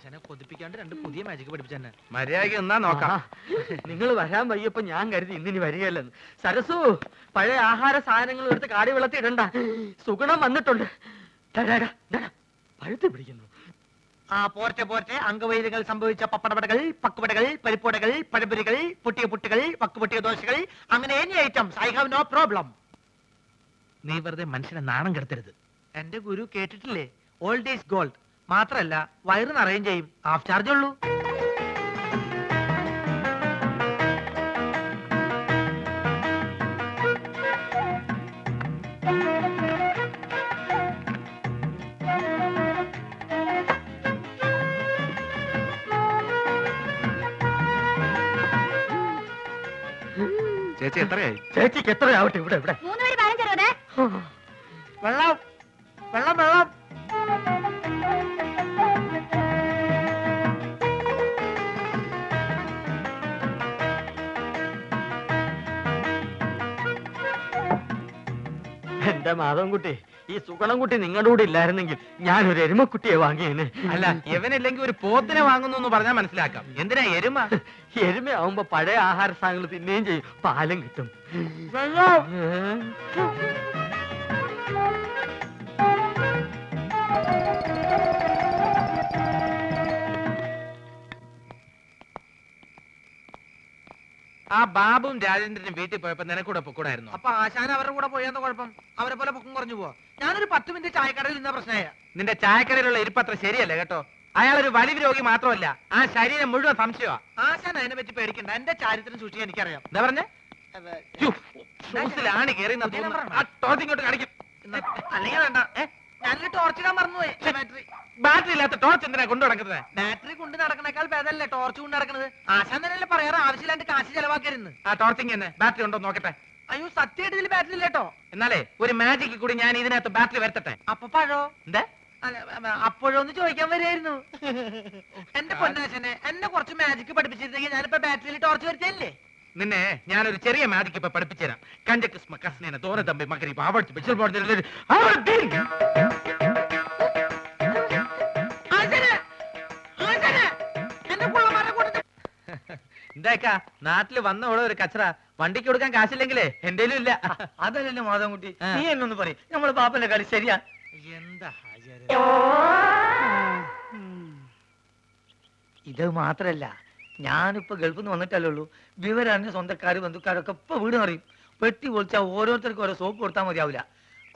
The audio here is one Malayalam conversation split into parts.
ആശാനെ കൊതിപ്പിക്കാണ്ട് രണ്ട് പുതിയ മാജിക് പഠിപ്പിച്ചെന്നെ. മര്യാദയ്ക്ക് എന്നാ നോക്കാം. നിങ്ങൾ വരാൻ വയ്യപ്പോ ഞാൻ കരുതി ഇന്നിനി വരികയല്ലെന്ന്. സരസു, പഴയ ആഹാര സാധനങ്ങൾ എടുത്ത് കാടി വെള്ളത്തിടണ്ട. സുഗുണം വന്നിട്ടുണ്ട്. പഴുത്ത് പിടിക്കുന്നു. പോർട്ടെ പോർട്ടെ. അംഗവൈദ്യങ്ങൾ സംഭവിച്ച പപ്പടപടകൾ, പക്കുപടകൾ, പരിപ്പുടകൾ, പഴപുരികൾ, പൊട്ടിയ പുട്ടുകൾ, വക്കുപൊട്ടിയ ദോശകൾ, അങ്ങനെ any items. I have no problem. നീ വെറുതെ മനുഷ്യനെ നാണം കെടുത്തരുത്. എന്റെ ഗുരു കേട്ടിട്ടില്ലേ, ഓൾഡ് ഈസ് ഗോൾഡ്. മാത്രല്ല വയറ് നിറയും ചെയ്യും. ഹാഫ് ചാർജ് ഉള്ളൂ. ചേച്ചി എത്രയായി? ചേച്ചിക്ക് എത്രയാവട്ടെ. ഇവിടെ ഇവിടെ വെള്ളം വെള്ളം വെള്ളം. എന്റെ മാധവൻകുട്ടി, ഈ സുഗണൻകുട്ടി നിങ്ങളുടെ കൂടെ ഇല്ലായിരുന്നെങ്കിൽ ഞാനൊരു എരുമക്കുട്ടിയെ വാങ്ങിയേനെ. അല്ല, ഇവനില്ലെങ്കിൽ ഒരു പോത്തിനെ വാങ്ങുന്നു എന്ന് പറഞ്ഞാൽ മനസ്സിലാക്കാം. എന്തിനാ എരുമ? എരുമയാവുമ്പോ പഴയ ആഹാര സാധനങ്ങൾ തിന്നുകയും ചെയ്യും, പാലും കിട്ടും. ആ ബാബുവും രാജേന്ദ്രനും വീട്ടിൽ പോയപ്പോ നിനക്കൂടെ പൊക്കൂടായിരുന്നു. അപ്പൊ ആശാൻ അവരുടെ കൂടെ പോയെന്ന കുഴപ്പം? അവരെ പോലെ പൊക്കം കുറഞ്ഞു പോവാ. ഞാനൊരു 10 മിനിറ്റ് ചായക്കടയിൽ നിന്ന പ്രശ്നമായ. നിന്റെ ചായക്കടയിലുള്ള ഇരിപ്പത്ര ശരിയല്ല കേട്ടോ. അയാളൊരു വലിവ് രോഗി മാത്രമല്ല, ആ ശരീരം മുഴുവൻ സംശയമാ. ആശാൻ അതിനെ പറ്റി പേടിക്കണ്ട. എന്റെ ചാരിത്രം സൂക്ഷിക്കാൻ എനിക്കറിയാം. എന്താ പറഞ്ഞേ? ഷൂസിലാണ് കയറി ഇങ്ങോട്ട് കാണിക്കും. അല്ലെങ്കിൽ വേണ്ട. ഞാനൊരു ടോർച്ചിടാൻ മറന്നുപോയി. ബാറ്ററി ബാറ്ററി ഇല്ലാത്ത ടോർച്ച് എന്തിനാ കൊണ്ടു നടക്കുന്നത്? ബാറ്ററി കൊണ്ട് നടക്കണേക്കാൾ ഭേദമല്ലേ ടോർച്ച് കൊണ്ട് നടക്കുന്നത്? ആശാൻ തന്നെയല്ലേ പറയാറ് ആവശ്യമില്ലാണ്ട് കാശ് ചെലവാക്കരുന്ന്. ആ ടോർച്ചിങ് തന്നെ ബാറ്ററി ഉണ്ടോ നോക്കട്ടെ. അയ്യോ, സത്യമായിട്ട് ഇതിൽ ബാറ്ററി ഇല്ലേട്ടോ. എന്നാലേ ഒരു മാജിക്ക് കൂടി ഞാൻ ഇതിനകത്ത് ബാറ്ററി വരുത്തട്ടെ. അപ്പൊ പഴോ? എന്താ അപ്പോഴൊന്ന് ചോദിക്കാൻ വരികയായിരുന്നു. എന്റെ പൊന്നാശനെ, എന്നെ കുറച്ച് മാജിക് പഠിപ്പിച്ചിരുന്നെങ്കിൽ ഞാനിപ്പോ ബാറ്ററിയിൽ ടോർച്ച് വരുത്തിയല്ലേ. നിന്നെ ഞാനൊരു ചെറിയ മാജിക്ക് ഇപ്പൊ പഠിപ്പിച്ചുതരാം. കഞ്ചക്കിസ്മ കസ്നേന തോന തമ്പി മകരി പാവടിച്ച് ബിച്ചൽ പോർഡിൽ എന്താക്കാ നാട്ടില് വന്ന ഓളെ ഒരു കച്ചറ. വണ്ടിക്ക് കൊടുക്കാൻ കാശില്ലെങ്കിലേ എന്റേലും ഇല്ല. അതല്ലല്ലോ മാധവൻകുട്ടി, നീ എന്നൊന്ന് പറയും. നമ്മള് പാപ്പന്റെ കളി ശരിയാ. എന്താ ഇത് മാത്രല്ല, ഞാനിപ്പോ ഗൾഫിൽ നിന്ന് വന്നിട്ടല്ലേ ഉള്ളൂ. വിവരറിഞ്ഞ സ്വന്തക്കാര് ബന്ധുക്കാരൊക്കെ ഇപ്പൊ വീട് അറിയും. പെട്ടി പൊളിച്ചാൽ ഓരോരുത്തർക്കും ഓരോ സോപ്പ് കൊടുത്താൽ മതിയാവില്ല.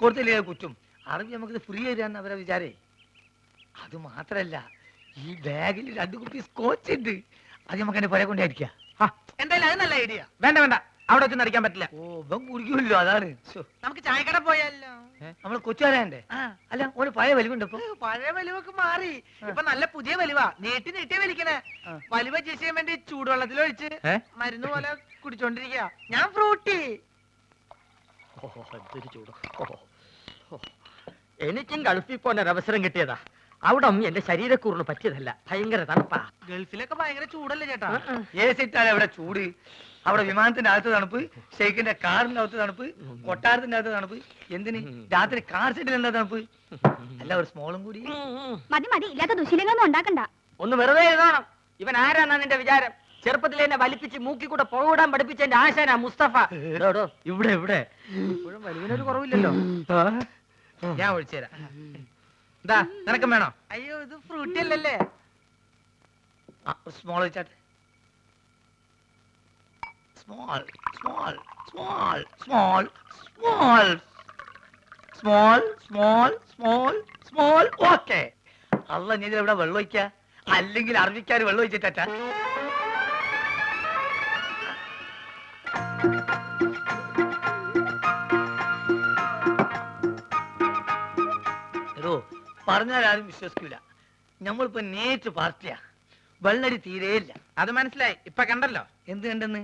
കൊടുത്തില്ലേ കുറ്റും. അറിവ് നമുക്കിത് ഫ്രീ തരാന്ന് അവരെ വിചാരേ. അത് മാത്രല്ല, ഈ ബാഗിൽ 2 കുപ്പി സ്കോച്ച് ഉണ്ട്. അത് നമുക്ക് എന്നെ പുറകെ കൊണ്ടായിരിക്കാം. എന്തായാലും അത് നല്ല ഐഡിയ. വേണ്ട വേണ്ട, അവിടെ വെച്ച് നടിക്കാൻ പറ്റില്ല. ഓ, ഇവൻ കുടിക്കുമല്ലോ, അതാണ്. നമുക്ക് ചായക്കട പോയാലോ? നമ്മള് കൊച്ചുകാരണ്ടേ? അല്ല, ഒരു പഴയ വലിവുണ്ട്. ഇപ്പൊ പഴയ വലിവൊക്കെ മാറി. ഇപ്പൊ നല്ല പുതിയ വലിവാ. നീട്ടി നീട്ടി വലിക്കണേ. വലിവ ചെയ്യാൻ വേണ്ടി ചൂടുവെള്ളത്തിലൊഴിച്ച് മരുന്ന് പോലെ കുടിച്ചോണ്ടിരിക്കുക. ഞാൻ ഫ്രൂട്ടി. എനിക്കും ഗൾഫിൽ പോകാൻ ഒരു അവസരം കിട്ടിയതാ. അവിടെ എന്റെ ശരീരക്കൂറിന് പറ്റിയതല്ല. ഭയങ്കര തണുപ്പാ. ഗൾഫിലൊക്കെ ഭയങ്കര ചൂടല്ലേ ചേട്ടാ? ഏസിട്ടാൽ അവിടെ ചൂട്. അവിടെ വിമാനത്തിന്റെ അകത്ത് തണുപ്പ്, ഷെയ്ഖിന്റെ കാറിന്റെ അകത്ത് തണുപ്പ്, കൊട്ടാരത്തിന്റെ അകത്ത് തണുപ്പ്. എന്തിന് രാത്രി കാർ സെറ്റിൽ എന്താ തണുപ്പ്? അല്ല, ഒരു സ്മോളും കൂടി മതി മതി. ഇല്ലാത്ത ദുശീലങ്ങളൊന്നും ഉണ്ടാക്കണ്ട. ഒന്ന് വെറുതെ എഴുതണം. ഇവൻ ആരാന്നാ നിന്റെ വിചാരം? ചെറുപ്പത്തിൽ എന്നെ വലിപ്പിച്ച് മൂക്കി കൂടെ പുകവിടാൻ പഠിപ്പിച്ച എന്റെ ആശാനാ മുസ്തഫ. ഇവിടെ ഇവിടെ ഇപ്പോഴും വലിവിനൊരു കുറവില്ലല്ലോ. ഞാൻ ഒഴിച്ചു തരാം. എന്താ നിനക്കും വേണോ? അയ്യോ, ഇത് ഫ്രൂട്ടി അല്ലല്ലേ? സ്മോൾ വെച്ചാട്ടെ. Small small small small small small small small small. Okay. അല്ല, നീ ഇവിടെ വെള്ളം ഒഴിക്ക, അല്ലെങ്കിൽ അറബിക്കാര് വെള്ളം ഒഴിച്ചിട്ടാ. പറഞ്ഞാൽ ആരും വിശ്വസിക്കൂല. നമ്മളിപ്പോ നേരിട്ട് പാർട്ടിയാ. വെള്ളടി തീരെയില്ല. അത് മനസ്സിലായി. ഇപ്പൊ കണ്ടല്ലോ. എന്ത് കണ്ടെന്ന്?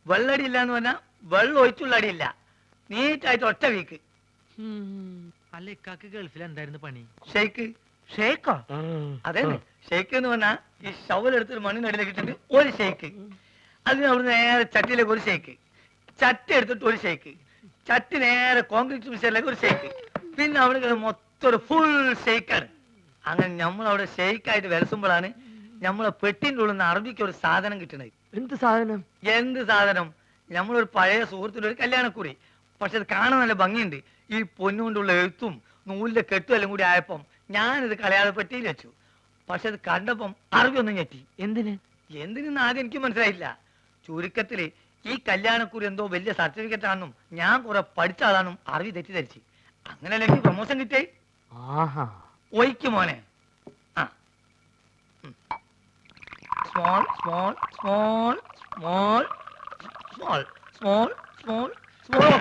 വെള്ളടി ഇല്ല എന്ന് പറഞ്ഞാ വെള്ളം ഒഴിച്ചുള്ള അടിയില്ല. നീറ്റായിട്ട് ഒറ്റ വീക്ക്. അല്ല, ഇക്കാക്ക് ഗൾഫിൽ എന്തായിരുന്നു പണി? ഷെയ്ക്ക്. ഷേക്കോ? അതെ, ഷെയ്ക്ക് എന്ന് പറഞ്ഞാ ഈ ഷവലെടുത്തൊരു മണ്ണിനടിയിലേക്ക് ഇട്ടിട്ട് ഒരു ഷെയ്ക്ക്. അതിന് അവിടെ നേരെ ചട്ടിയിലേക്ക് ഒരു ഷെയ്ക്ക്, ചട്ടി എടുത്തിട്ട് ഒരു ഷെയ്ക്ക്, ചട്ടി നേരെ കോൺക്രീറ്റ് മിക്സറിലേക്ക് ഒരു ഷെയ്ക്ക്, പിന്നെ അവിടെ മൊത്തം ഒരു ഫുൾ ഷെയ്ക്കാണ്. അങ്ങനെ നമ്മളവിടെ ഷെയ്ക്കായിട്ട് വിലസുമ്പോഴാണ് നമ്മളെ പെട്ടിൻ്റെ ഉള്ളിൽ നിന്ന് അറബിക്ക് ഒരു സാധനം കിട്ടണത്. എന്ത് സാധനം? എന്ത് സാധനം? നമ്മളൊരു പഴയ സുഹൃത്തിന്റെ ഒരു കല്യാണക്കുറി. പക്ഷെ അത് കാണാൻ നല്ല ഭംഗിയുണ്ട്. ഈ പൊന്നുകൊണ്ടുള്ള എഴുത്തും നൂലിന്റെ കെട്ടും എല്ലാം കൂടി ആയപ്പം ഞാനിത് കളയാതെ പെട്ടിയിൽ വെച്ചു. പക്ഷെ അത് കണ്ടപ്പം അറബി ഒന്നും ഞെട്ടി. എന്തിനെന്ന് ആദ്യം എനിക്ക് മനസ്സിലായില്ല. ചുരുക്കത്തില് ഈ കല്യാണക്കുറി എന്തോ വലിയ സർട്ടിഫിക്കറ്റ് ആണെന്നും ഞാൻ കുറെ പഠിച്ച ആളാണെന്നും അറബി തെറ്റിദ്ധരിച്ച്. അങ്ങനെയല്ല എനിക്ക് പ്രൊമോഷൻ കിട്ടേ. ഒയ്ക്ക് മോനെ. ആ small small small small small small small small.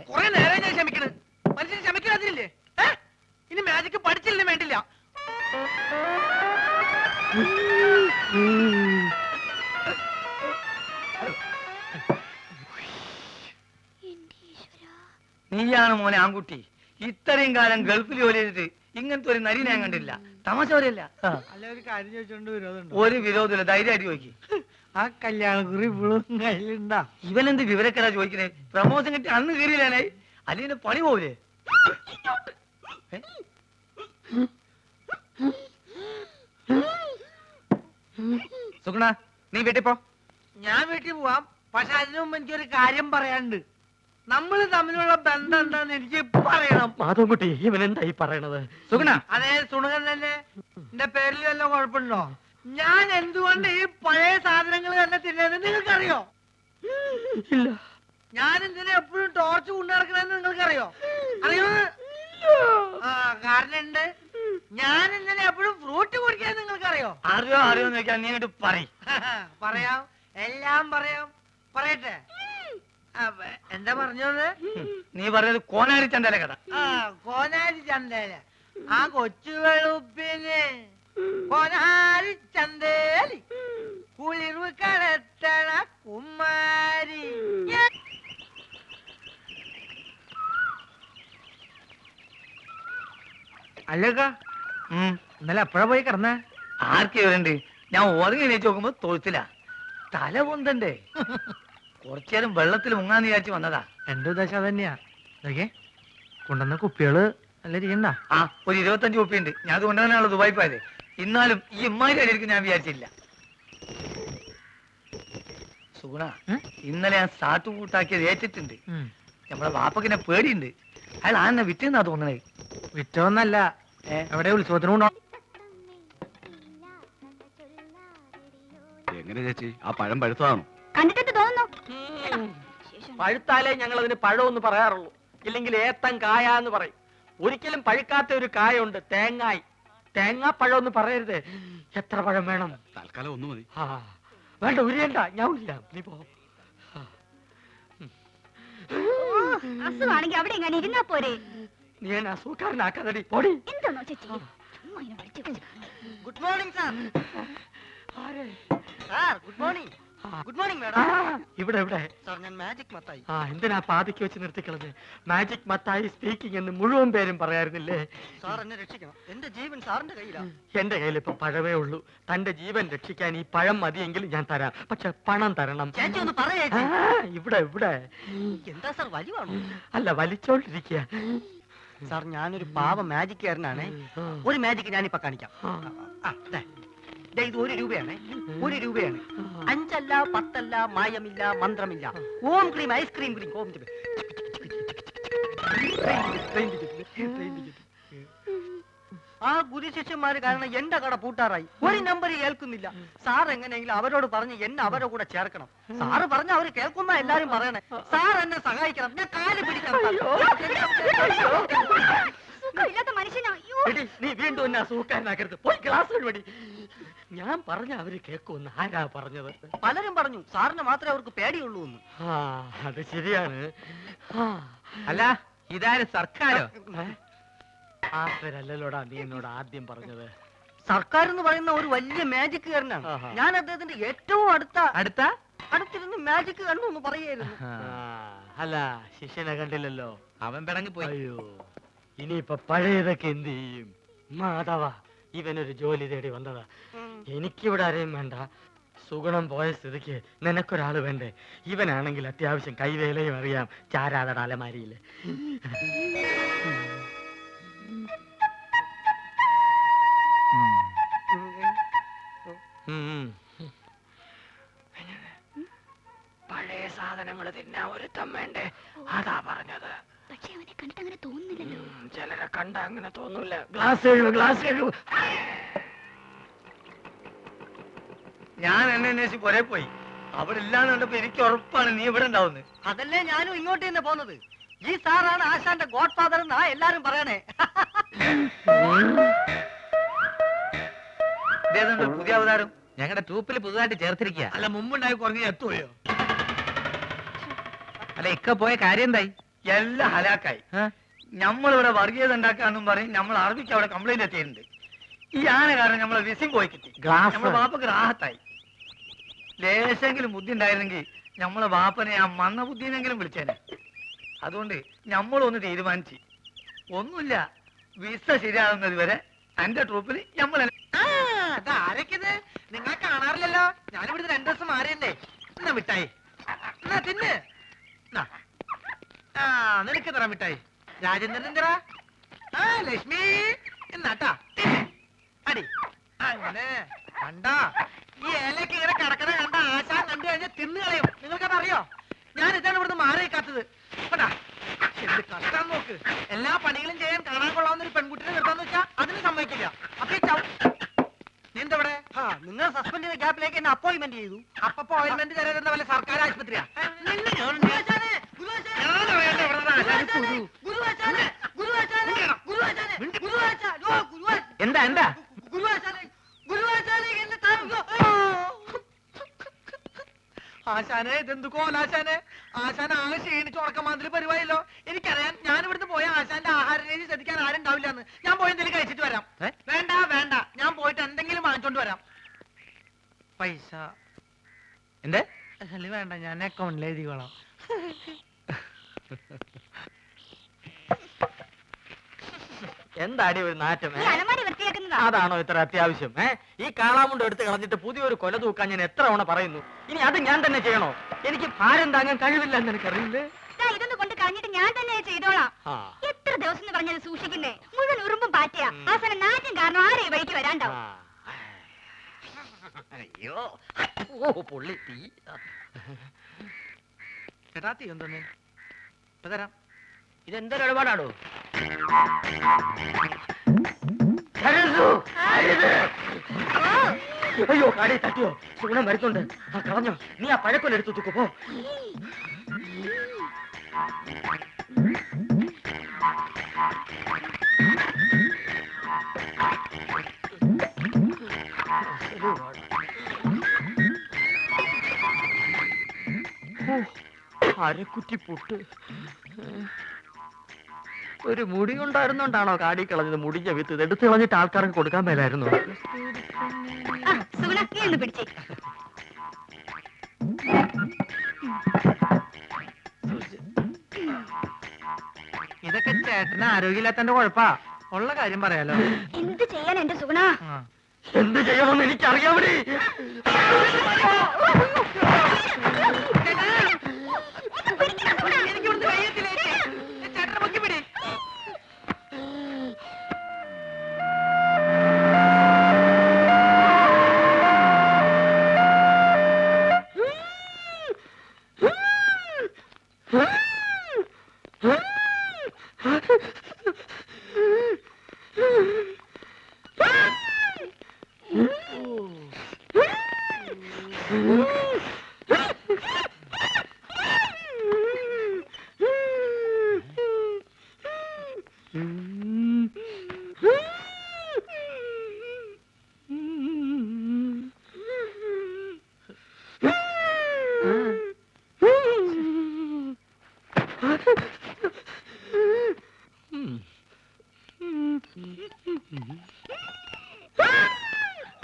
കുറെ നേരം ഞാൻ ക്ഷമിക്കണ്. മനുഷ്യൻ ക്ഷമിക്കാതില്ലേ? ഇനി മാജിക് പഠിച്ചില്ലേ വേണ്ടില്ല. നീയാണ് മോനെ ആൺകുട്ടി. ഇത്രയും കാലം ഗൾഫിൽ ജോലി ചെയ്തിട്ട് ഇങ്ങനത്തെ ഒരു നരി ഞാൻ കണ്ടില്ല. തമാശ പറയല്ല. അല്ല, ഒരു കാര്യം ചോദിച്ചോണ്ട് വിരോധമുണ്ടോ? ഒരു വിരോധമില്ല, ധൈര്യമായിട്ട് ചോദിക്കും. ആ കല്യാണക്കുറി ഇപ്പോഴും കയ്യിലുണ്ടാ? ഇവനെന്ത് വിവരക്കടാ ചോദിക്കണേ? പ്രമോഷൻ കിട്ടി അന്ന് കയറിയില്ലേ? അല്ലെങ്കിൽ പണി പോവില്ലേ? സുഗുണ, നീ വീട്ടിൽ പോ. ഞാൻ വീട്ടിൽ പോവാം. പക്ഷെ അതിനു മുമ്പ് എനിക്കൊരു കാര്യം പറയാനുണ്ട്. നമ്മൾ തമ്മിലുള്ള ബന്ധം എന്താന്ന് എനിക്ക് പറയണം. മാധവൻകുട്ടി, ഇവൻ എന്തായി പറയണത്? സുഗുണ, അതേ സുണകൻ തന്നെ. എന്റെ പേരിൽ വല്ല കുഴപ്പമുണ്ടോ? ഞാൻ എന്തുകൊണ്ട് ഈ പഴയ സാധനങ്ങൾ തന്നെ തിന്നുന്നത് നിങ്ങൾക്കറിയോ? ഇല്ല. ഞാൻ എന്തിനാ എപ്പോഴും ടോർച്ച് കൊണ്ടു നടക്കണെന്ന് നിങ്ങൾക്കറിയോ? അറിയോ? ആ, കാരണം ഉണ്ട്. ഞാൻ എന്തിനാ എപ്പോഴും ഫ്രൂട്ട് കുടിക്കാൻ നിങ്ങൾക്കറിയോ? അറിയോ അറിയോന്ന് ചോദിക്കാൻ നീ ഇങ്ങോട്ട് പറയും. പറയാം, എല്ലാം പറയാം. പറയട്ടെ? എന്താ പറഞ്ഞത്? നീ പറഞ്ഞത് കോനാരി ചന്തല കഥ. ആ, കോനാരി ചന്തേല. ആ കൊച്ചു വെളുപ്പിന് കോനാരി ചന്തേലി കുളിർവ് കടത്തണ കുമാരി. അല്ലക്ക, ഇന്നലെ എപ്പോഴാ പോയി കിടന്നേ? ആർക്ക് ഇവരുണ്ട്? ഞാൻ ഉറങ്ങി എണീച്ച് നോക്കുമ്പോ തൊഴുത്തില്ല. തല പൊന്തണ്ടേ? കുറച്ചേരം വെള്ളത്തിൽ മുങ്ങാന്ന് വിചാരിച്ച് വന്നതാ. എന്റെ ഉദ്ദേശം അതന്നെയാ. കൊണ്ടുവന്ന കുപ്പികള് നല്ല ഇരിക്കണ്ട. ആ, ഒരു 25 ഉറുപ്പിയുണ്ട്. ഞാൻ അത് കൊണ്ടുതന്നെയാണല്ലോ ദുബായി പോയത്. എന്നാലും ഈ ഇമ്മാരി അടിയിരിക്കും ഞാൻ വിചാരിച്ചില്ല. സുഗുണ, ഇന്നലെ ഞാൻ സാട്ടും കൂട്ടാക്കിയത് ഏറ്റിട്ടുണ്ട്. നമ്മളെ വാപ്പക്കിനെ പേടിയുണ്ട്. അയാൾ ആന്നെ വിറ്റെന്നാ തോന്നണേ. വിറ്റോന്നല്ല, എവിടെ ഉത്സവത്തിന് കൊണ്ടോ? എങ്ങനെ ചേച്ചി, ആ പഴം പഴുത്തതാണോ? കണ്ടിട്ട് തോന്നുന്നു. പഴുത്താലേ ഞങ്ങൾ അതിന് പഴമെന്ന് പറയാറുള്ളൂ. ഇല്ലെങ്കിൽ ഏത്തൻ കായ എന്ന് പറയും. ഒരിക്കലും പഴുക്കാത്ത ഒരു കായുണ്ട്, തേങ്ങായി. തേങ്ങാപ്പഴം എന്ന് പറയരുത്. എത്ര പഴം വേണം? തൽക്കാലം ഒന്ന് മതി. ആ, വേണ്ട, ഉരിയണ്ട, ഞാൻ ഇല്ല. നീ പോ. അസുഖാണെങ്കിൽ അവിടെ എങ്ങനെ ഇരുന്നാ പോരെ? നീ എന്നെ അസുഖക്കാരനാക്കാതടി, പൊടി. എന്താണോ ചേച്ചി ചുമ്മാ ഇങ്ങനെ വിളിച്ചു? Good morning sir. ആരെ? Sir good morning. Good morning ആ, മാഡം. ഇവിടെ ഇവിടെ. സാർ, ഞാൻ മാജിക് മത്തായി. ആ, എന്തിനാ പാതിക്ക് വെച്ച് നിർത്തിക്കളഞ്ഞ്? മാജിക് മത്തായി സ്പീക്കിംഗ് എന്ന് മുഴുവൻ പേരും പറയാറുന്നില്ലേ? സാർ എന്നെ രക്ഷിക്കണം. എന്റെ ജീവൻ സാറിന്റെ കയ്യിലാ. എന്റെ കയ്യിൽ ഇപ്പൊ പഴമേ ഉള്ളൂ. തന്റെ ജീവൻ രക്ഷിക്കാൻ ഈ പഴം മതിയെങ്കിൽ ഞാൻ തരാം. പക്ഷെ പണം തരണം. ചേച്ചി ഒന്ന് പറയേ. ആ, ഇവിടെ ഇവിടെ. എന്താ സാർ, വലിവാണോ? അല്ല, വലിച്ചോണ്ടിരിക്കുക. സാർ, ഞാനൊരു പാവ മാജിക്കാരനാണ്. ഒരു മാജിക് ഞാനിപ്പോ കാണിക്കാം. ഇത് 1 രൂപയാണ്. 1 രൂപയാണ്. 5 അല്ല, 10 അല്ല, മായമില്ല, മന്ത്രമില്ല. ഓം ക്രീം, ഐസ്ക്രീം ക്രീം, ഓം ക്രീം. ആ ഗുരുശിഷ്യന്മാര് കാരണം എന്റെ കട പൂട്ടാറായി. ഒരു നമ്പർ കേൾക്കുന്നില്ല. സാർ എങ്ങനെയെങ്കിലും അവരോട് പറഞ്ഞ് എന്നെ അവരുടെ കൂടെ ചേർക്കണം. സാറ് പറഞ്ഞ അവര് കേൾക്കുന്ന എല്ലാരും പറയണേ. സാർ എന്നെ സഹായിക്കണം. ഞാൻ കാല് പിടിക്കണം. സുഖമില്ലാത്ത മനുഷ്യനാ. അയ്യോ. എടി, നീ വീണ്ടും എന്നെ അസുഖക്കാരനാക്കരുത്. പോയി ക്ലാസ് വഴി. ഞാൻ പറഞ്ഞ അവര് കേൾക്കുമെന്ന് ആരാ പറഞ്ഞത്? പലരും പറഞ്ഞു സാറിന് മാത്രമേ അവർക്ക് പേടിയുള്ളൂ എന്ന്. ആ, അത് ശരിയാണ്. ആ, അല്ല, ഇതാരും സർക്കാരോ? ആസരല്ലോടാ നീ എന്നോട് ആദ്യം പറഞ്ഞത്. സർക്കാർ എന്ന് പറയുന്ന ഒരു വലിയ മാജിക്കുകാരനാണ്. ആഹാ. ഞാൻ അദ്ദേഹത്തിന്റെ ഏറ്റവും അടുത്ത അടുത്തിരുന്ന് മാജിക് കണ്ടു എന്ന് പറയായിരുന്നു. ആ, അല്ല, ശിഷ്യനെ കണ്ടില്ലല്ലോ. അവൻ പിടങ്ങി പോയി. അയ്യോ, ഇനിയിപ്പൊ പഴയതൊക്കെ എന്ത് ചെയ്യും? മാധവ, ഇവനൊരു ജോലി തേടി വന്നതാ. എനിക്കിവിടെ ആരെയും വേണ്ട. സുഗുണം പോയ സ്ഥിതിക്ക് നിനക്കൊരാള് വേണ്ടേ? ഇവനാണെങ്കിൽ അത്യാവശ്യം കൈവേലയും അറിയാം. ചാരാതട അലമാരിയില്. പഴയ സാധനങ്ങൾ തിന്നാൻ ഒരുത്തം വേണ്ടേ, അതാ പറഞ്ഞത്. പക്ഷെ അവനെ കണ്ടിട്ട് അങ്ങനെ തോന്നുന്നില്ലല്ലോ. ചിലരെ കണ്ട അങ്ങനെ തോന്നൂല. ഗ്ലാസ് എഴുവ്. ഞാൻ എന്നെ അന്വേഷിച്ച് പുറേ പോയി. അവിടെ ഇല്ലാന്ന് കണ്ടപ്പോ എനിക്ക് ഉറപ്പാണ് നീ ഇവിടെ ഉണ്ടാവുന്നത്. അതല്ലേ ഞാനും ഇങ്ങോട്ട് തന്നെ പോന്നത്. ഈ സാറാണ് ആശാന്റെ ഗോഡ് ഫാദർ എന്നാ എല്ലാരും പറയണേ. ഇതേതുണ്ട് പുതിയ അവതാരം? ഞങ്ങളുടെ ട്രൂപ്പിൽ പുതുതായിട്ട് ചേർത്തിരിക്കുക. അല്ല മുമ്പുണ്ടായി കുറഞ്ഞ എത്തുകയോ? അല്ല ഇക്ക പോയ കാര്യം എന്തായി? എല്ലാം ഹലാക്കായി. നമ്മളിവിടെ വർഗീയത ഉണ്ടാക്കാന്നും പറയും. നമ്മൾ അറബിക്ക് അവിടെ കംപ്ലൈന്റ് എത്തിയിട്ടുണ്ട്. ഈ ആന കാരണം നമ്മളെ വിസിം പോയി കിട്ടി. നമ്മളെ ബാപ്പക്ക് റാഹത്തായി. ലേശെങ്കിലും ബുദ്ധി ഉണ്ടായിരുന്നെങ്കിൽ നമ്മളെ ബാപ്പനെ ആ മന്ന ബുദ്ധിനെങ്കിലും വിളിച്ചേനെ. അതുകൊണ്ട് നമ്മളൊന്ന് തീരുമാനിച്ച് ഒന്നുമില്ല, വിസ ശരിയാകുന്നത് വരെ എന്റെ ട്രൂപ്പിൽ നമ്മൾ ആരൊക്കെത് നിങ്ങളെ കാണാറില്ലല്ലോ. ഞാനിവിടുന്ന് 2 ദിവസം മാറിയല്ലേ. എന്നാ മിഠായി എന്നാ തിന്ന്. നിനക്ക് തരാം മിഠായി. രാജേന്ദ്രൻ തരാ. ലക്ഷ്മി എന്നാട്ടാ അടി. അങ്ങനെ കണ്ടാ ഈ ഇലക്ക് ഇങ്ങനെ കിടക്കണ കണ്ട ആശാൻ കണ്ടു കഴിഞ്ഞാൽ തിന്നു കളയും. നിങ്ങൾക്കത് അറിയോ? ഞാൻ ഇതാണ് ഇവിടുന്ന് മാറിയേക്കാത്തത്. കേട്ടാ എന്ത് കഷ്ടം നോക്ക്. എല്ലാ പണികളും ചെയ്യാൻ കാണാൻ കൊള്ളാവുന്ന ഒരു പെൺകുട്ടിനെ നിർത്താന്ന് വെച്ചാ അതിന് സമ്മതിക്കില്ല. അപ്പൊ നീ എന്തവിടെ? നിങ്ങൾ സസ്പെൻഡ് ചെയ്ത ഗ്യാപ്പിലേക്ക് എന്നെ അപ്പോയിന്റ്മെന്റ് ചെയ്തു. അപ്പൊ അപ്പോയിന്റ്മെന്റ് തരാൻ വല്ല സർക്കാർ ആശുപത്രിയാ? എന്താ എന്താ ആശാനെ ഇതെന്തു കോലാശാനെ? ആശാൻ ആകെ ക്ഷീണിച്ച് ഉറക്കമാതിരി പരിപാടിയല്ലോ. എനിക്കറിയാം. ഞാൻ ഇവിടുന്ന് പോയ ആശാന്റെ ആഹാര രീതി ശ്രദ്ധിക്കാൻ ആരും ഉണ്ടാവില്ലെന്ന്. ഞാൻ പോയി എന്തെങ്കിലും കഴിച്ചിട്ട് വരാം. വേണ്ട ഞാൻ പോയിട്ട് എന്തെങ്കിലും വാങ്ങിച്ചോണ്ട് വരാം. പൈസ എന്തേ? വേണ്ട, ഞാൻ അക്കൗണ്ടിൽ എഴുതിക്കോളാം. എന്താടി ഒരു നാറ്റം? ഈ അലമാരി വൃത്തിയാക്കുന്നതാ. അതാണോ ഇത്ര അത്യാവശ്യം? ഈ കാളാമുണ്ട് എടുത്ത് കളഞ്ഞിട്ട് പുതിയൊരു കൊല തൂക്കാൻ ഞാൻ എത്ര തവണ പറയുന്നു. ഇനി അത് ഞാൻ തന്നെ ചെയ്യണോ? എനിക്ക് ഭാരം താങ്ങാൻ കഴിവില്ല എന്ന് എനിക്കറിയില്ലേ. ഇതൊന്ന് കൊണ്ട് കളഞ്ഞിട്ട് ഞാൻ തന്നെ ചെയ്തോളാം. എത്ര ദിവസം എന്ന് പറഞ്ഞത് സൂക്ഷിക്കുന്നേ. മുഴുവൻ ഉറുമ്പും പാറ്റയാ. അവസാനം നാറ്റം കാരണം ആരെ ഈ വഴിക്ക് വരാണ്ടാവും. അയ്യോ ഓ പൊള്ളി തീ. ചേട്ടാ തീ എന്തോന്ന് ഇപ്പൊ തരാം. ഇതെന്തൊരു ഇടപാടാണോ? അയ്യോ കാടി തട്ടിയോ? സുഗുണം വരുന്നുണ്ട്. കളഞ്ഞോ? നീ ആ പഴക്കൊല്ല എടുത്തു തൂക്കോ. അരക്കുറ്റി പുട്ട്. ഒരു മുടി ഉണ്ടായിരുന്നോണ്ടാണോ കാടി കളഞ്ഞത്? മുടിഞ്ഞ വിത്ത് ഇത് എടുത്ത് കളഞ്ഞിട്ട് ആൾക്കാർക്ക് കൊടുക്കാൻ മേലായിരുന്നു. സുഗുണ നീ ഒന്ന് പിടിച്ചേ. ഇതൊക്കെ ചേട്ടന് ആരോഗ്യമില്ലാത്തന്റെ കുഴപ്പാ. ഉള്ള കാര്യം പറയാലോ. എന്ത് ചെയ്യാൻ എന്റെ സുഗുണ? എന്ത് ചെയ്യണമെന്ന് എനിക്കറിയാമടി. എനിക്കിവിടുന്ന് കഴിയത്തില്ലേ? ചേട്ടനെ പൊക്കി പിടി.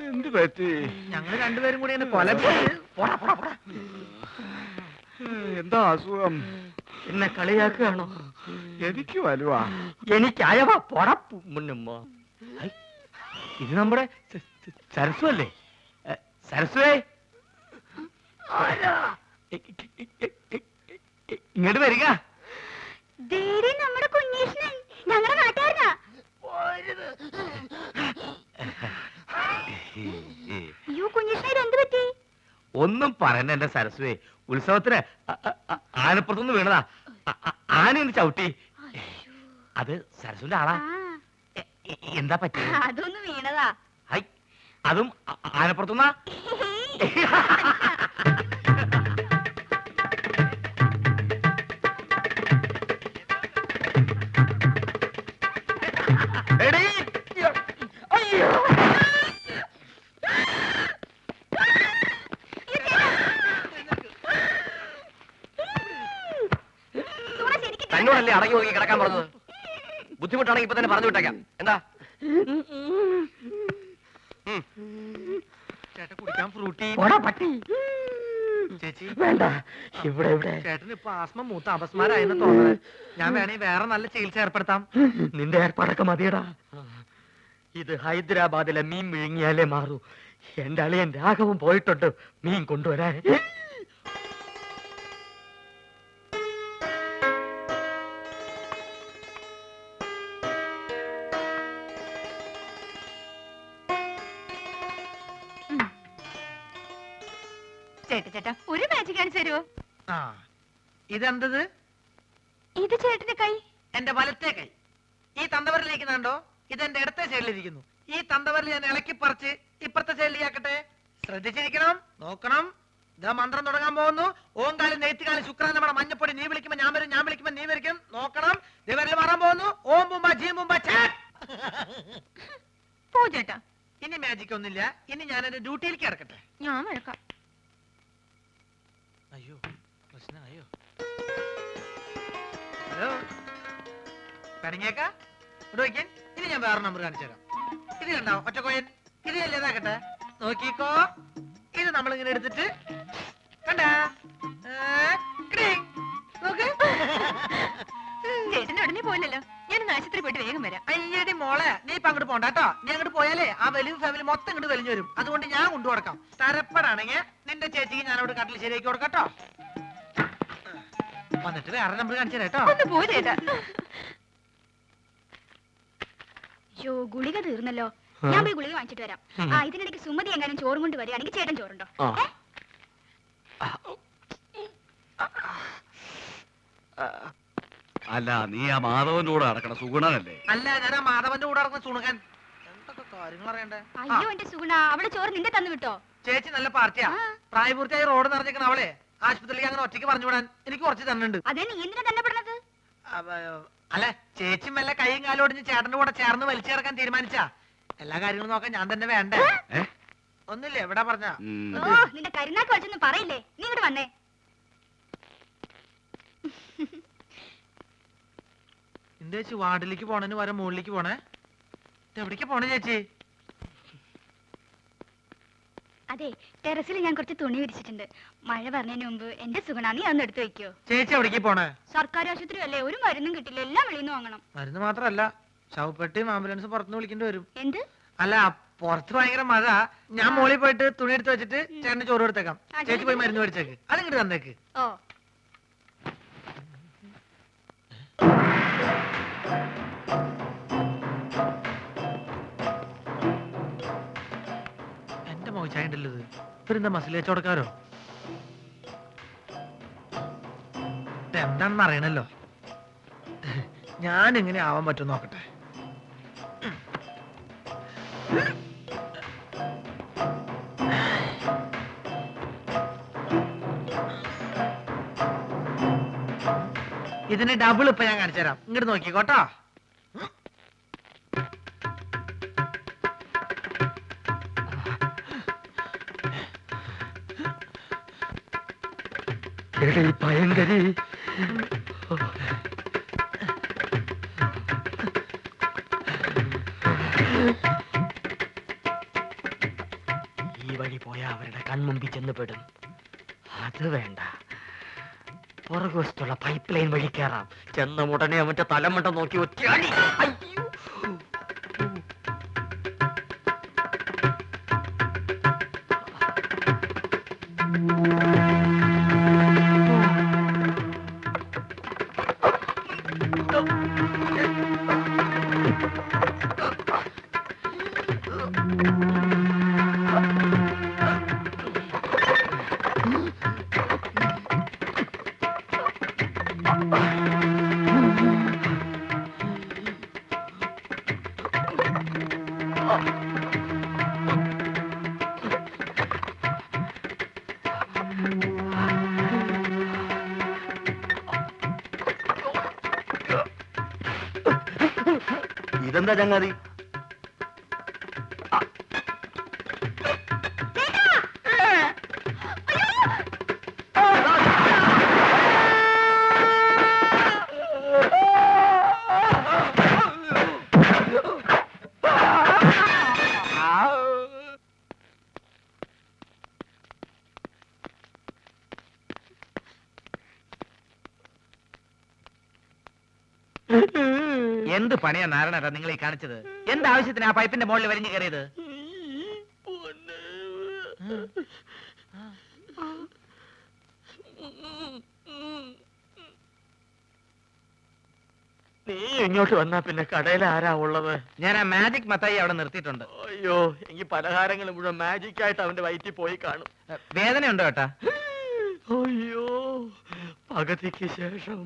എന്ത് പറ്റി? ഞങ്ങൾ രണ്ടുപേരും കൂടി എന്നെ കൊല എന്താ അസുഖം? എന്നെ കളിയാക്കുകയാണോ? എനിക്ക് വരുവാ. എനിക്ക് അയവ പൊറപ്പു മുന്നുമ്മ. ഇത് നമ്മുടെ സരസ്വ അല്ലേ? സരസ്വേ ഇങ്ങോട്ട് വരിക. നമ്മുടെ കുഞ്ഞീഷ്ണൻ ഞങ്ങളുടെ നാട്ടുകാരനാ. അയ്യോ കുഞ്ഞീഷ്ണൻ ഒന്നും പറയണ്ട എന്റെ സരസ്വേ. ഉത്സവത്തിന് ആനപ്പുറത്തുനിന്ന് വീണതാ. ആനയൊന്ന് ചവിട്ടി. അത് സരസ്വന്റെ ആളാ. എന്താ പറ്റി? അതൊന്ന് വീണതാ. ഹൈ, അതും ആനപ്പുറത്തുനിന്നാ? എടീ, അയ്യോ. തന്നോടല്ലേ അടങ്ങി ഒതുങ്ങി കിടക്കാൻ പറഞ്ഞത്? ബുദ്ധിമുട്ടാണെങ്കിൽ ഇപ്പൊ തന്നെ പറഞ്ഞു വിട്ടേക്കാം. എന്താ ചേട്ടൻ കുടിക്കാൻ ഫ്രൂട്ടി. പട്ടി ചേച്ചി വേണ്ട. ഇവിടെ ഇവിടെ ചേട്ടന് ഇപ്പൊ ആസ്മ മൂത്ത അപസ്മാരായെന്ന് തോന്നുന്നത്. ഞാൻ വേണേ വേറെ നല്ല ചികിത്സ ഏർപ്പെടുത്താം. നിന്റെ ഏർപ്പാടൊക്കെ മതിയടാ. ഇത് ഹൈദരാബാദിലെ മീൻ വിഴുങ്ങിയാലേ മാറൂ. എന്റെ അളിയൻ രാഘവൻ പോയിട്ടുണ്ട് മീൻ കൊണ്ടുവരാൻ. ചേട്ടാ ഒരു മാജിക് കാണിച്ചു തരുമോ? ആ, ഇതെന്തത്? ഇത് ചേട്ടന്റെ കൈ. എന്റെ വലത്തെ കൈ. ഈ തന്തവരിലിരിക്കുന്നുണ്ടോ? ഇതെന്റെ ഇടത്തെ സൈഡിലിരിക്കുന്നു. ഈ തന്തവരിൽ ഞാൻ ഇളക്കി പറിച്ച് ഇപ്പുറത്തെ സൈഡിലേക്കാക്കട്ടെ. ശ്രദ്ധിച്ചിരിക്കണം, നോക്കണം. ഇതാ മന്ത്രം തുടങ്ങാൻ പോകുന്നു. ഓങ്കാലം നെയ്ത്തുകാലം ശുക്രൻ നമ്മുടെ മഞ്ഞപ്പൊടി. നീ വിളിക്കുമ്പോ ഞാൻ വരും, ഞാൻ വിളിക്കുമ്പോ നീ വരിക്കും. നോക്കണം. ദിവരിൽ മാറാൻ പോകുന്നു. ഓം ബുംബ ജീ ബുംബ ചാ. പോ ചേട്ടാ. ഇനി മാജിക് ഒന്നുമില്ല. ഇനി ഞാൻ എന്റെ ഡ്യൂട്ടിയിലേക്ക് കിടക്കട്ടെ. ഞാൻ വഴക്കാം. അയ്യോ, പ്രശ്നമായോ? ഹലോ, കണിങ്ങേക്ക ഇവിടെ വയ്ക്കാൻ. ഇനി ഞാൻ വേറെ നമ്പർ കാണിച്ചു തരാം. ഇത് കണ്ടോ ഒറ്റക്കോയൻ? ഇത് അല്ലേതാക്കട്ടെ. നോക്കിക്കോ. ഇത് നമ്മളിങ്ങനെ എടുത്തിട്ട് കണ്ടാ നോക്ക്. ചേട്ടന്റെ ഉടനെ പോയില്ലല്ലോ. ഞാനൊന്ന് ആശുപത്രി പോയിട്ട് വേഗം വരാം. അയ്യടി മോളെ, നീ ഇപ്പൊ അങ്ങോട്ട് പോണ്ട കേട്ടോ. നീ അങ്ങോട്ട് പോയാലേ ആ വലിയ ഫാമിലി മൊത്തം ഇങ്ങോട്ട് വലിഞ്ഞു വരും. അതുകൊണ്ട് ഞാൻ കൊണ്ടു കൊടുക്കാം. തരപ്പെടാണെങ്കിൽ നിന്റെ ചേച്ചിക്ക് ഞാൻ അവിടെ കട്ടിൽ ശരിയാക്കി കൊടുക്കട്ടോ. വന്നിട്ട് വേറെ നമ്പർ കാണിച്ചു തരാം കേട്ടോ. ഒന്ന് പോ ചേട്ടാ. യോ, ഗുളിക തീർന്നല്ലോ. ഞാൻ പോയി ഗുളിക വാങ്ങിച്ചിട്ട് വരാം. ആ, ഇതിനിടയ്ക്ക് സുമതി എങ്ങാനും ചോറും കൊണ്ട് വരികയാണെങ്കിൽ ചേട്ടൻ ചോറുണ്ടോ? അല്ല, നീ ആ മാധവന്റെ കൂടെ നടക്കണ സുഗുണനല്ലേ? അല്ല, ഞാൻ ആ മാധവന്റെ കൂടെ നടക്കുന്ന സുണുകൻ. എന്തൊക്കെ കാര്യങ്ങൾ അറിയണ്ടേ? അയ്യോ എന്റെ സുഗുണ, അവള് ചോറ് നിന്റെ തന്നു വിട്ടോ? ചേച്ചി നല്ല പാർട്ടിയാ. ആ. പ്രായപൂർത്തിയായി റോഡ് നിറഞ്ഞിരിക്കണ അവളെ ആശുപത്രിയിലേക്ക് അങ്ങനെ ഒറ്റയ്ക്ക് പറഞ്ഞു വിടാൻ എനിക്ക് കുറച്ച് തന്നുണ്ട്. അതേ, നീ എന്തിനാ തന്നെ പെടുന്നത്? അല്ല, ചേച്ചി മെല്ല കൈയും കാലും ഒടിഞ്ഞ് ചേട്ടന്റെ കൂടെ ചേർന്ന് വലിച്ചിറക്കാൻ തീരുമാനിച്ചാ എല്ലാ കാര്യങ്ങളും നോക്കാൻ ഞാൻ തന്നെ വേണ്ടേ? ഒന്നുമില്ല, എവിടെ പറഞ്ഞ ഓ, നിന്റെ കരുനാക്ക് വലിച്ചൊന്നും പറയില്ലേ. നീ ഇങ്ങോട്ട് വന്നേ. എന്റെ ചേച്ചി വാർഡിലേക്ക് പോണേന് വരെ മുകളിലേക്ക് പോണേ. എവിടേക്ക് പോണേ ചേച്ചി? അതെ, ടെറസിൽ ഞാൻ കുറച്ച് തുണി വിരിച്ചിട്ടുണ്ട്. മഴ പറഞ്ഞതിന് മുമ്പ് എന്റെ സുഗുണ നീ അതൊന്ന് എടുത്തു വെക്കോ. ചേച്ചി എവിടേക്ക് പോണേ? സർക്കാർ ആശുപത്രി അല്ലേ, ഒരു മരുന്നും കിട്ടില്ല. എല്ലാം വെളിയിൽ നിന്ന് വാങ്ങണം. മരുന്ന് മാത്രല്ല, ശവപ്പെട്ടിയും ആംബുലൻസ് പുറത്തുനിന്ന് വിളിക്കേണ്ടി വരും. എന്ത്? അല്ല, പുറത്ത് ഭയങ്കര മഴ. ഞാൻ മോളിൽ പോയിട്ട് തുണി എടുത്ത് വെച്ചിട്ട് ചേട്ടന് ചോറ് കൊടുത്തേക്കാം. ചേച്ചി പോയി മരുന്ന് മേടിച്ചേക്ക്. അതിങ്ങോട്ട് തന്നേക്ക്. ഓ, എന്റെ മോശായ ഉണ്ടല്ലോ ഇത്. ഇവരെന്താ മസിൽ കച്ചവടക്കാരോ? എന്താണെന്ന് അറിയണല്ലോ. ഞാൻ എങ്ങനെ ആവാൻ പറ്റും നോക്കട്ടെ. ഇതിന് ഡബിൾ ഇപ്പൊ ഞാൻ കാണിച്ചു തരാം. ഇങ്ങോട്ട് നോക്കിക്കോട്ടോ. ഭയങ്കരി ഈ വഴി പോയാ അവരുടെ കൺമുമ്പിൽ ചെന്ന് പെടും. അത് വേണ്ട, പുറകുവശത്തുള്ള പൈപ്പ് ലൈൻ വഴി കയറാം. ചെന്ന ഉടനെ അവന്റെ തലമണ്ട നോക്കി ഒറ്റയാടി. അയ്യോ, എന്താ ചങ്ങാതി? എന്ത് പണിയാ നാരായണ നിങ്ങൾ ഈ കാണിച്ചത്? എന്താവശ്യത്തിന് ആ പൈപ്പിന്റെ മുകളിൽ വലിഞ്ഞു കയറിയത്? നീ ഇങ്ങോട്ട് വന്നാ പിന്നെ കടയിൽ ആരാ ഉള്ളത്? ഞാൻ ആ മാജിക് മത്തായി അവിടെ നിർത്തിയിട്ടുണ്ട്. അയ്യോ, എനിക്ക് പലഹാരങ്ങൾ മുഴുവൻ മാജിക് ആയിട്ട് അവന്റെ വയറ്റിൽ പോയി കാണും. വേദനയുണ്ടോ ഏട്ടാ? അയ്യോ, പകുതിക്ക് ശേഷം